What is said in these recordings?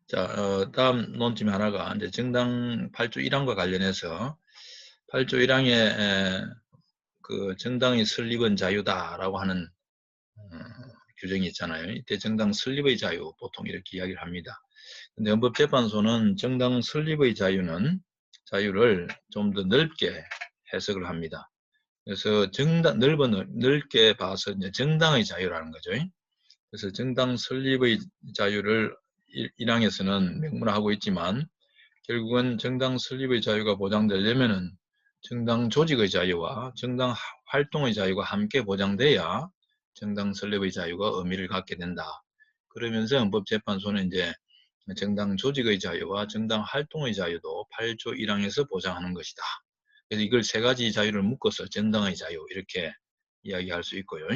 자, 다음 논점 하나가 이제 정당 8조 1항과 관련해서 8조 1항에 그 정당의 설립은 자유다라고 하는 규정이 있잖아요. 이때 정당 설립의 자유 보통 이렇게 이야기를 합니다. 근데 헌법재판소는 정당 설립의 자유를 좀 더 넓게 해석을 합니다. 그래서 넓게 봐서 이제 정당의 자유라는 거죠. 그래서 정당 설립의 자유를 1항에서는 명문화하고 있지만 결국은 정당 설립의 자유가 보장되려면은 정당 조직의 자유와 정당 활동의 자유가 함께 보장돼야 정당 설립의 자유가 의미를 갖게 된다. 그러면서 헌법재판소는 이제 정당 조직의 자유와 정당 활동의 자유도 8조 1항에서 보장하는 것이다. 그래서 이걸 세 가지 자유를 묶어서 정당의 자유 이렇게 이야기할 수 있고요.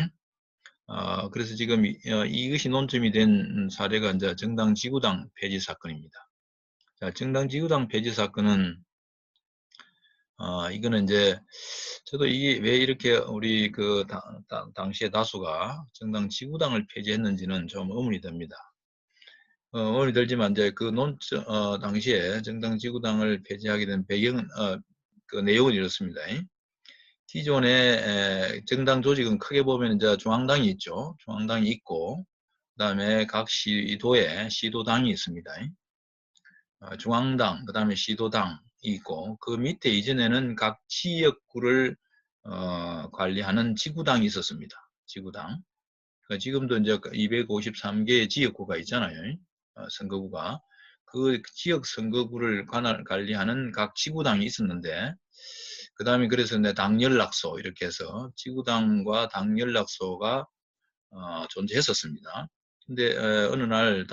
그래서 지금 이것이 논점이 된 사례가 이제 정당지구당 폐지 사건입니다. 자, 정당지구당 폐지 사건은 이거는 이제 저도 이게 왜 이렇게 우리 그 당시에 다수가 정당지구당을 폐지했는지는 좀 의문이 듭니다. 의문이 들지만 이제 그 당시에 정당지구당을 폐지하게 된 배경은 그 내용은 이렇습니다. 기존의 정당 조직은 크게 보면 이제 중앙당이 있죠. 중앙당이 있고 그다음에 각 시도에 시도당이 있습니다. 중앙당, 그다음에 시도당이 있고 그 밑에 이전에는 각 지역구를 관리하는 지구당이 있었습니다. 지구당. 그러니까 지금도 이제 253개의 지역구가 있잖아요. 선거구가. 그 지역 선거구를 관리하는 각 지구당이 있었는데 그 다음에 그래서 당 연락소 이렇게 해서 지구당과 당 연락소가 존재했었습니다. 근데 어느 날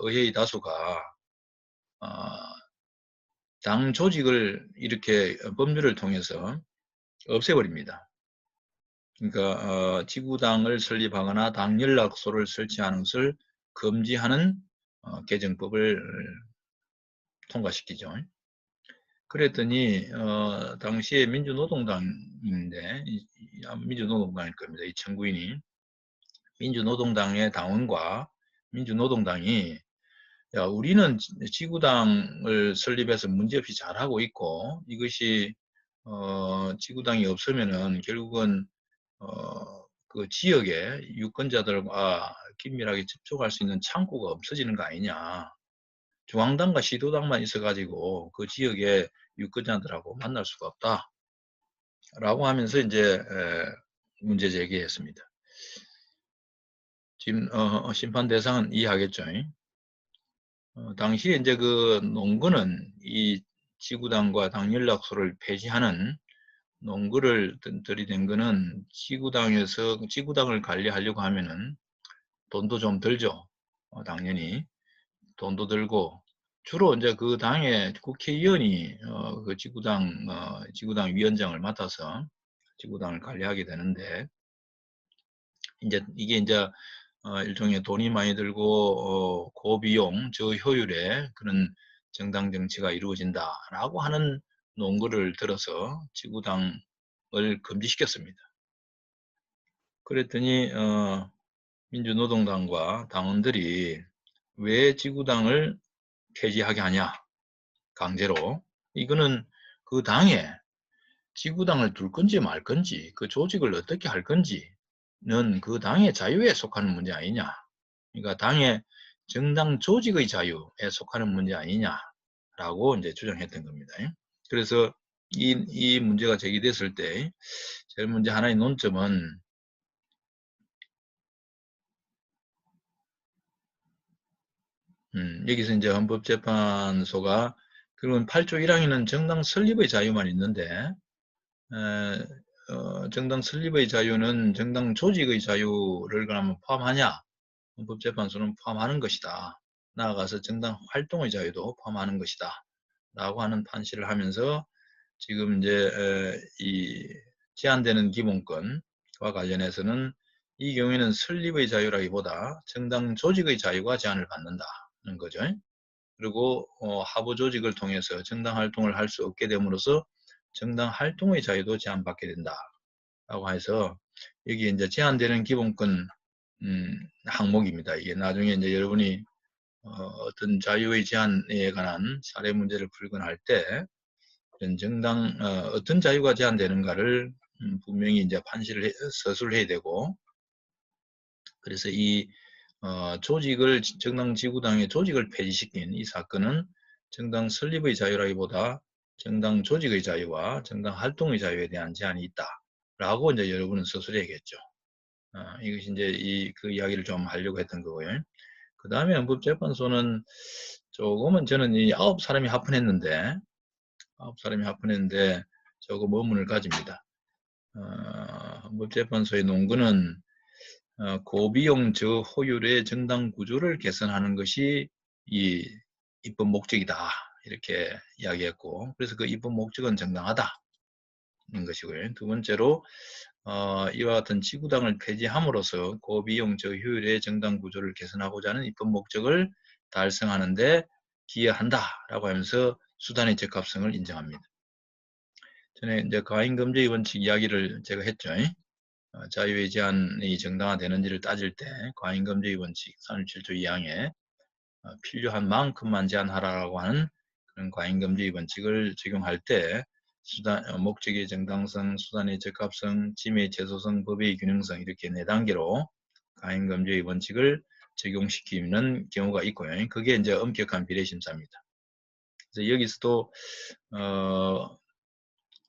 의회의 다수가 당 조직을 이렇게 법률을 통해서 없애버립니다. 그러니까 지구당을 설립하거나 당 연락소를 설치하는 것을 금지하는 개정법을 통과시키죠. 그랬더니 당시에 민주노동당인데 민주노동당일 겁니다. 이 청구인이 민주노동당의 당원과 민주노동당이 야, 우리는 지구당을 설립해서 문제없이 잘하고 있고 이것이 지구당이 없으면은 결국은 그 지역의 유권자들과 긴밀하게 접촉할 수 있는 창구가 없어지는 거 아니냐. 중앙당과 시도당만 있어가지고 그 지역의 유권자들하고 만날 수가 없다. 라고 하면서 이제 문제 제기했습니다. 지금 심판 대상은 이해하겠죠. 당시에 이제 그 농구는 이 지구당과 당 연락소를 폐지하는 농구를 들이댄 거는 지구당을 관리하려고 하면은 돈도 좀 들죠. 당연히 돈도 들고 주로 이제 그 당의 국회의원이 그 지구당 위원장을 맡아서 지구당을 관리하게 되는데 이제 이게 이제 일종의 돈이 많이 들고 고비용 저효율의 그런 정당 정치가 이루어진다라고 하는 논거를 들어서 지구당을 금지시켰습니다. 그랬더니 민주노동당과 당원들이 왜 지구당을 폐지하게 하냐 강제로 이거는 그 당에 지구당을 둘 건지 말 건지 그 조직을 어떻게 할 건지는 그 당의 자유에 속하는 문제 아니냐. 그러니까 당의 정당 조직의 자유에 속하는 문제 아니냐라고 이제 주장했던 겁니다. 그래서 이 문제가 제기됐을 때 제일 먼저 하나의 논점은 여기서 이제 헌법재판소가 그러면 8조 1항에는 정당 설립의 자유만 있는데 정당 설립의 자유는 정당 조직의 자유를 그러면 포함하냐? 헌법재판소는 포함하는 것이다. 나아가서 정당 활동의 자유도 포함하는 것이다. 라고 하는 판시를 하면서 지금 이제 이 제한되는 기본권과 관련해서는 이 경우에는 설립의 자유라기보다 정당 조직의 자유가 제한을 받는다는 거죠. 그리고 하부 조직을 통해서 정당 활동을 할 수 없게 됨으로써 정당 활동의 자유도 제한받게 된다라고 해서 여기 이제 제한되는 기본권 항목입니다. 이게 나중에 이제 여러분이 어떤 자유의 제한에 관한 사례 문제를 풀거나 할 때 이런 정당 어떤 자유가 제한되는가를 분명히 이제 서술을 해야 되고, 그래서 이 조직을 정당 지구당의 조직을 폐지시킨 이 사건은 정당 설립의 자유라기보다 정당 조직의 자유와 정당 활동의 자유에 대한 제한이 있다라고 이제 여러분은 서술해야겠죠. 이것이 이제 그 이야기를 좀 하려고 했던 거고요. 그 다음에 헌법재판소는 조금은 저는 이 9사람이 합헌했는데 조금 의문을 가집니다. 헌법재판소의 논거는 고비용 저호율의 정당 구조를 개선하는 것이 이 입법 목적이다 이렇게 이야기했고, 그래서 그 입법 목적은 정당하다는 것이고요. 두 번째로 이와 같은 지구당을 폐지함으로써 고비용 저효율의 정당 구조를 개선하고자 하는 입법 목적을 달성하는데 기여한다라고 하면서 수단의 적합성을 인정합니다. 전에 이제 과잉금지의 원칙 이야기를 제가 했죠. 자유의 제한이 정당화되는지를 따질 때 과잉금지의 원칙 37조 2항에 필요한 만큼만 제한하라고 하는 그런 과잉금지의 원칙을 적용할 때 목적의 정당성, 수단의 적합성, 짐의 최소성, 법의 균형성 이렇게 4단계로 과잉금지의 원칙을 적용시키는 경우가 있고요. 그게 이제 엄격한 비례심사입니다. 그래서 여기서도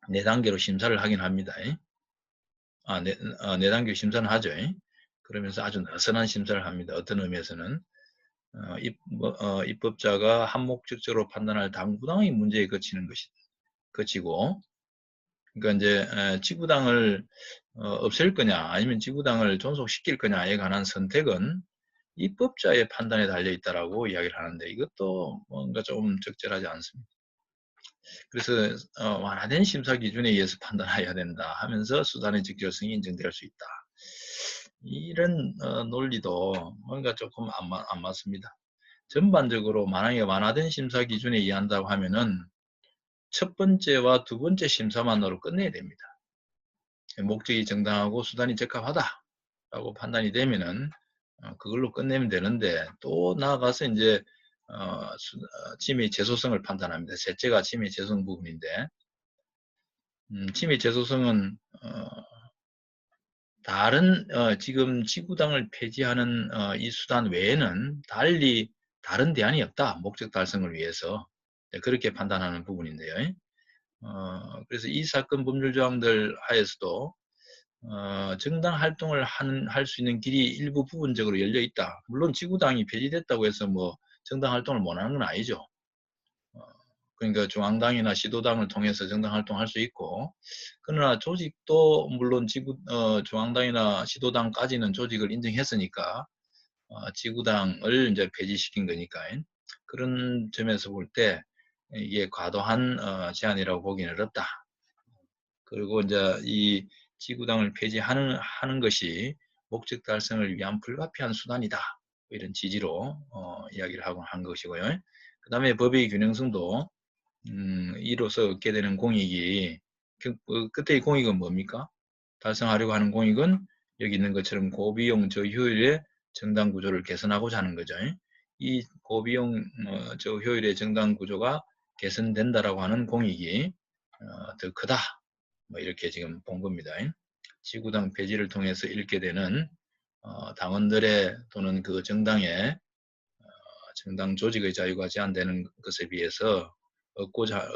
4단계로 심사를 하긴 합니다. 4단계 심사는 하죠. 그러면서 아주 느슨한 심사를 합니다. 어떤 의미에서는 입법자가 한목적적으로 판단할 당부당의 문제에 그치고, 그러니까 이제 지구당을 없앨 거냐 아니면 지구당을 존속시킬 거냐에 관한 선택은 입법자의 판단에 달려 있다라고 이야기를 하는데, 이것도 뭔가 좀 적절하지 않습니다. 그래서 완화된 심사 기준에 의해서 판단해야 된다 하면서 수단의 적절성이 인정될 수 있다. 이런 논리도 뭔가 조금 안 맞습니다. 전반적으로 만약에 완화된 심사 기준에 의한다고 하면은 첫 번째와 두 번째 심사만으로 끝내야 됩니다. 목적이 정당하고 수단이 적합하다라고 판단이 되면은 그걸로 끝내면 되는데, 또 나아가서 이제 침해 재소성을 판단합니다. 셋째가 침해 재소성 부분인데, 침해 재소성은 다른 지금 지구당을 폐지하는 이 수단 외에는 달리 다른 대안이 없다. 목적 달성을 위해서 그렇게 판단하는 부분인데요. 그래서 이 사건 법률 조항들 하에서도 정당 활동을 할 수 있는 길이 일부 부분적으로 열려 있다. 물론 지구당이 폐지됐다고 해서 뭐 정당 활동을 못하는 건 아니죠. 그러니까 중앙당이나 시도당을 통해서 정당 활동할 수 있고, 그러나 조직도 물론 중앙당이나 시도당까지는 조직을 인정했으니까 지구당을 이제 폐지시킨 거니까, 그런 점에서 볼 때 이게 과도한 제한이라고 보기는 어렵다. 그리고 이제 이 지구당을 폐지하는 것이 목적 달성을 위한 불가피한 수단이다. 이런 지지로 이야기를 하고 한 것이고요. 그 다음에 법의 균형성도 이로써 얻게 되는 공익이 끝의 공익은 뭡니까? 달성하려고 하는 공익은 여기 있는 것처럼 고비용 저효율의 정당 구조를 개선하고자 하는 거죠. 이 고비용 저효율의 정당 구조가 개선된다라고 하는 공익이 더 크다. 뭐 이렇게 지금 본 겁니다. 지구당 폐지를 통해서 잃게 되는 당원들의 또는 그 정당의 정당 조직의 자유가 제한되는 것에 비해서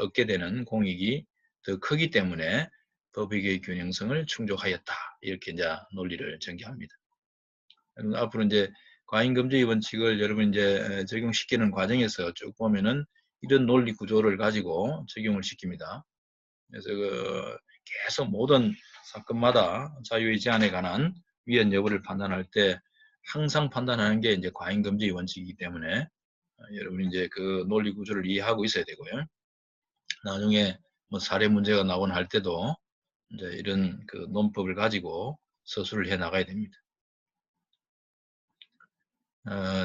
얻게 되는 공익이 더 크기 때문에 법익의 균형성을 충족하였다. 이렇게 이제 논리를 전개합니다. 앞으로 이제 과잉금지 원칙을 여러분 이제 적용시키는 과정에서 쭉 보면은 이런 논리 구조를 가지고 적용을 시킵니다. 그래서 계속 모든 사건마다 자유의 제한에 관한 위헌 여부를 판단할 때 항상 판단하는 게 이제 과잉금지 원칙이기 때문에 여러분이 이제 그 논리 구조를 이해하고 있어야 되고요. 나중에 뭐 사례 문제가 나오곤 할 때도 이제 이런 그 논법을 가지고 서술을 해 나가야 됩니다.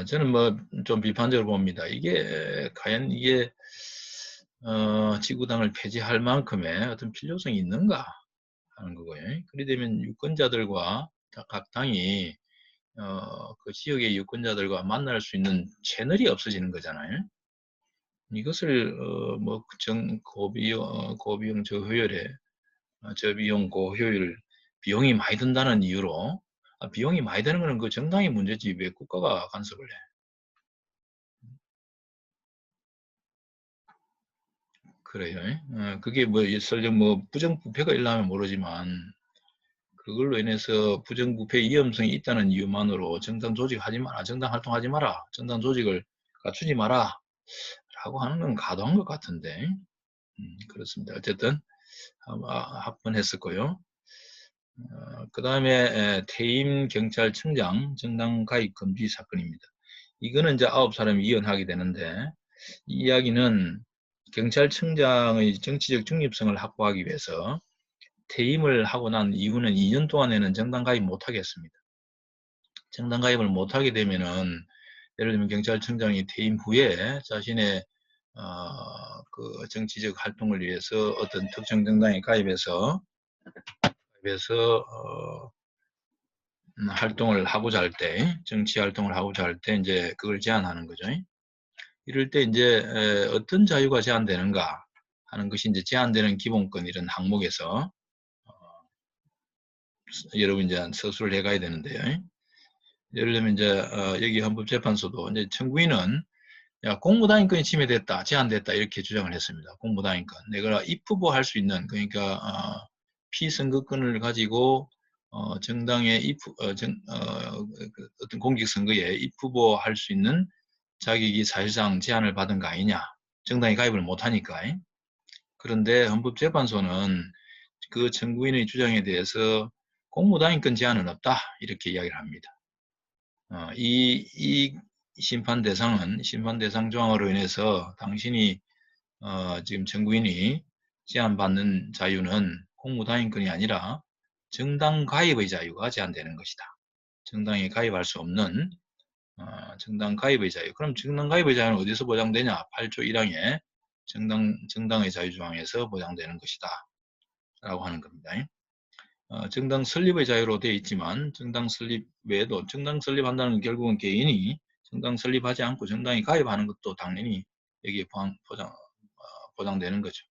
저는 뭐 좀 비판적으로 봅니다. 이게 과연 이게 지구당을 폐지할 만큼의 어떤 필요성이 있는가 하는 거고요. 그래 되면 유권자들과 각 당이 그 지역의 유권자들과 만날 수 있는 채널이 없어지는 거잖아요. 이것을 뭐 고비용 저효율에 저비용 고효율 비용이 많이 든다는 이유로 비용이 많이 드는 것은 그 정당의 문제지 왜 국가가 간섭을 해? 그래요. 그게 뭐 설령 뭐 부정부패가 일어나면 모르지만 그걸로 인해서 부정부패 위험성이 있다는 이유만으로 정당 조직하지 마라, 정당 활동하지 마라, 정당 조직을 갖추지 마라 라고 하는 건 과도한 것 같은데 그렇습니다. 어쨌든 합헌했었고요. 그 다음에 퇴임 경찰청장 정당 가입 금지 사건입니다. 이거는 이제 9사람이 이혼하게 되는데 이 이야기는 경찰청장의 정치적 중립성을 확보하기 위해서 퇴임을 하고 난 이후는 2년 동안에는 정당 가입 못하게 했습니다. 정당 가입을 못하게 되면은 예를 들면 경찰청장이 퇴임 후에 자신의 그 정치적 활동을 위해서 어떤 특정 정당에 가입해서 활동을 하고자 할 때, 정치 활동을 하고자 할 때 이제 그걸 제한하는 거죠. 이럴 때 이제 어떤 자유가 제한되는가 하는 것이 이제 제한되는 기본권 이런 항목에서 여러분 이제 서술을 해가야 되는데요. 예를 들면 이제 여기 헌법재판소도 이제 청구인은 야, 공무당인권이 침해됐다, 제한됐다 이렇게 주장을 했습니다. 공무당인권. 내가 입후보할 수 있는 그러니까 피선거권을 가지고 정당의 어떤 공직선거에 입후보할 수 있는 자격이 사실상 제한을 받은 거 아니냐. 정당에 가입을 못하니까. 그런데 헌법재판소는 그 청구인의 주장에 대해서 공무당인권 제한은 없다 이렇게 이야기를 합니다. 이 심판 대상 조항으로 인해서 당신이 지금 청구인이 제한받는 자유는 공무당인권이 아니라 정당 가입의 자유가 제한되는 것이다. 정당에 가입할 수 없는 정당 가입의 자유. 그럼 정당 가입의 자유는 어디서 보장되냐? 8조 1항에 정당의 자유조항에서 보장되는 것이다. 라고 하는 겁니다. 정당 설립의 자유로 되어 있지만 정당 설립 외에도 정당 설립한다는 건 결국은 개인이 정당 설립하지 않고 정당에 가입하는 것도 당연히 여기에 보장되는 거죠.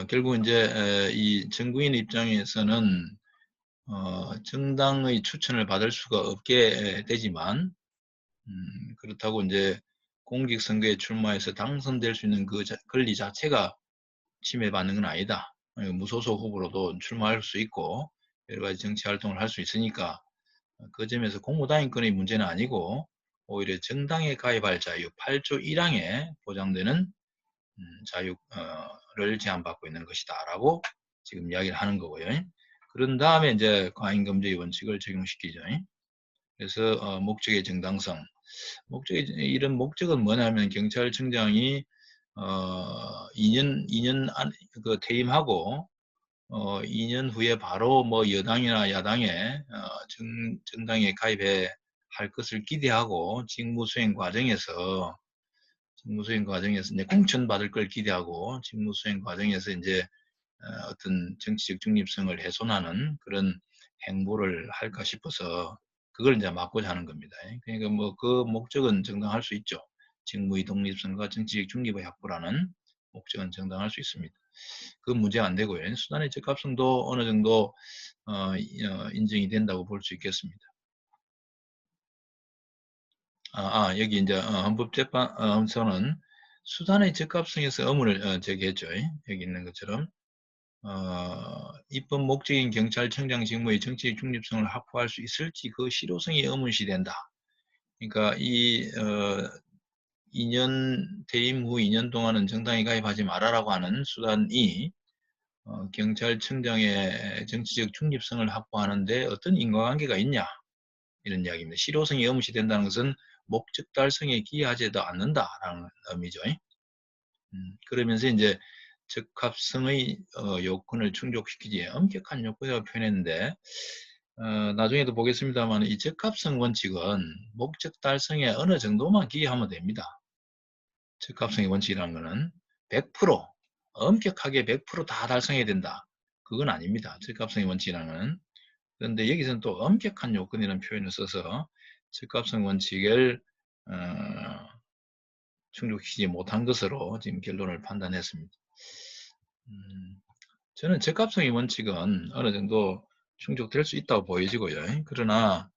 결국 이제 이 정부인 입장에서는 정당의 추천을 받을 수가 없게 되지만 그렇다고 이제 공직선거에 출마해서 당선될 수 있는 그 권리 자체가 침해받는 건 아니다. 무소속 후보로도 출마할 수 있고 여러 가지 정치 활동을 할 수 있으니까 그 점에서 공무당인권의 문제는 아니고 오히려 정당에 가입할 자유 8조 1항에 보장되는 자유를 제한받고 있는 것이다 라고 지금 이야기를 하는 거고요. 그런 다음에 이제 과잉금지의 원칙을 적용시키죠. 그래서 목적의 정당성 이런 목적은 뭐냐면 경찰청장이 2년 그 퇴임하고 2년 후에 바로 뭐 여당이나 야당에 정당에 가입해 할 것을 기대하고 직무 수행 과정에서 이제 공천 받을 걸 기대하고 직무 수행 과정에서 이제 어떤 정치적 중립성을 훼손하는 그런 행보를 할까 싶어서 그걸 이제 막고자 하는 겁니다. 그러니까 뭐 그 목적은 정당할 수 있죠. 직무의 독립성과 정치적 중립의 확보라는 목적은 정당할 수 있습니다. 그건 문제가 안 되고요. 수단의 적합성도 어느 정도 인정이 된다고 볼 수 있겠습니다. 여기 이제 헌법재판소는 수단의 적합성에서 의문을 제기했죠. 여기 있는 것처럼 입법 목적인 경찰청장 직무의 정치적 중립성을 확보할 수 있을지 그 실효성이 의문시된다. 그러니까 이 2년 퇴임 후 2년 동안은 정당에 가입하지 말아라고 하는 수단이 경찰청장의 정치적 중립성을 확보하는데 어떤 인과관계가 있냐 이런 이야기입니다. 실효성이 의문시된다는 것은 목적 달성에 기여하지도 않는다라는 의미죠. 그러면서 이제 적합성의 요건을 충족시키지 엄격한 요건이라고 표현했는데 나중에도 보겠습니다만 이 적합성 원칙은 목적 달성에 어느 정도만 기여하면 됩니다. 적합성의 원칙이라는 것은 100% 엄격하게 100%다 달성해야 된다. 그건 아닙니다. 적합성의 원칙이라는 것은 그런데 여기서는 또 엄격한 요건이라는 표현을 써서 적합성 원칙을 충족시키지 못한 것으로 지금 결론을 판단했습니다. 저는 적합성의 원칙은 어느 정도 충족될 수 있다고 보여지고요. 그러나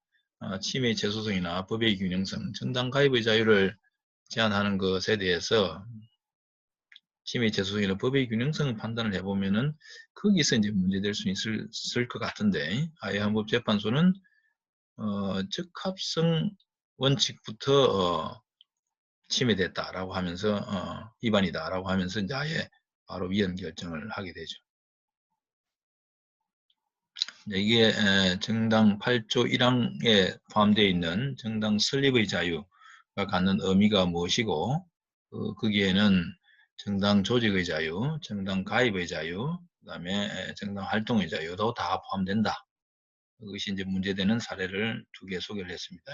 침해의 재소성이나 법의 균형성, 정당 가입의 자유를 제한하는 것에 대해서 침해의 재소성이나 법의 균형성을 판단을 해보면은 거기서 이제 문제될 수 있을 것 같은데, 아예헌법재판소는 적합성 원칙부터 침해됐다라고 하면서 위반이다라고 하면서 이제 아예 바로 위헌 결정을 하게 되죠. 이게 정당 8조 1항에 포함되어 있는 정당 설립의 자유가 갖는 의미가 무엇이고, 거기에는 정당 조직의 자유, 정당 가입의 자유, 그 다음에 정당 활동의 자유도 다 포함된다. 그것이 이제 문제되는 사례를 2개 소개를 했습니다.